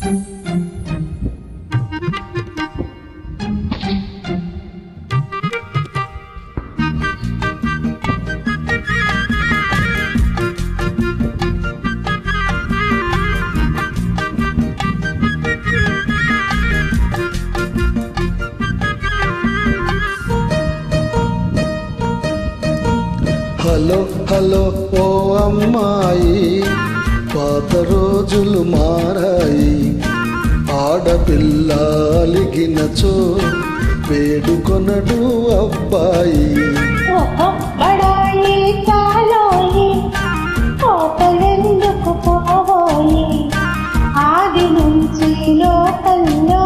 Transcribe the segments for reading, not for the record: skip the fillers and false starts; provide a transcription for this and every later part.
Hello hello ఓ అమ్మాయి, పాత రోజులు మారాయి. ఆడపిల్ల అలిగినచో వేడుకొనడు అబ్బాయి. బడాయి చాలోయి కోపలెందుకు పోవోయి, ఆది నుంచి లోకల్లో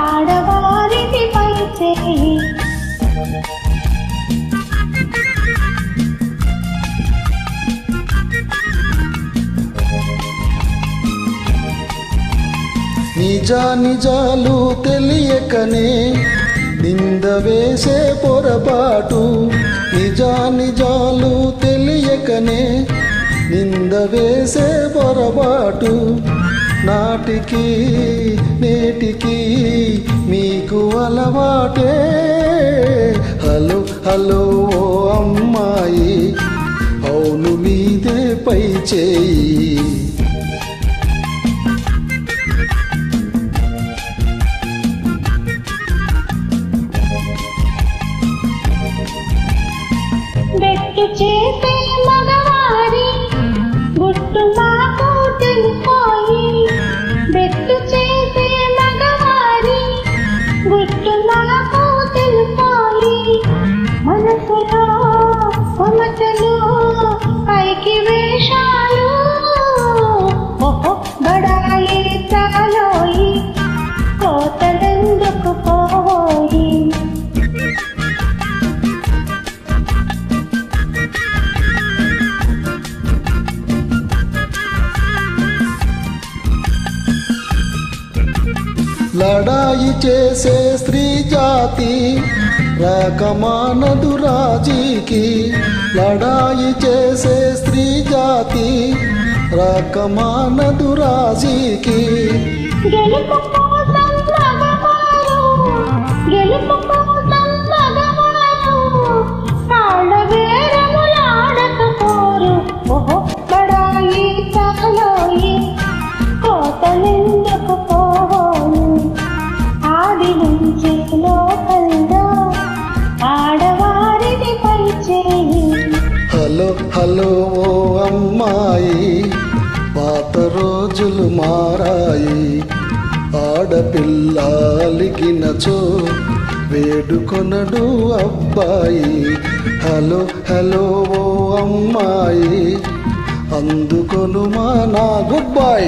ఆడవారికి పైచేయి. నిజాలు తెలియకనే నింద వేసే పొరపాటు. నిజాలు తెలియకనే నింద వేసే పొరపాటు. నాటికి నేటికి మీకు అలవాటే. హలో హలో ఓ అమ్మాయి, అవును మీదే పై చేయి. బెట్టు చేసే మగవారి గుట్టు మాకు తెలిపోయి, బెట్టు చేసే మగవారి గుట్టు మాకు తెలిపోయి. మనసులో కొమటలు పైకి వేషాలు, బడాయి చాలోయి కోతలెందుకు పోయి. లడాయి చేసే స్త్రీ జాతి రాకమానదు రాజీకి. లడాయి చేసే స్త్రీ జాతి రాకమానదు రాజీకి. గెలుపు కోసం మగవారు, గెలుపు కోసం మగవారు కాళ్ళ వేరములాడకపోరు. బడాయి చాలోయి కోతలెందుకు పోవోయి, ఆది నుంచి లోకల్లో ఆడవారిని పైచేయి. హలో హలో ఓ అమ్మాయి, పాత రోజులు మారాయి. ఆడపిల్ల అలిగినచో వేడుకొనడు అబ్బాయి. హలో హలో ఓ అమ్మాయి, అందుకొనుమా నా గుడ్ బై.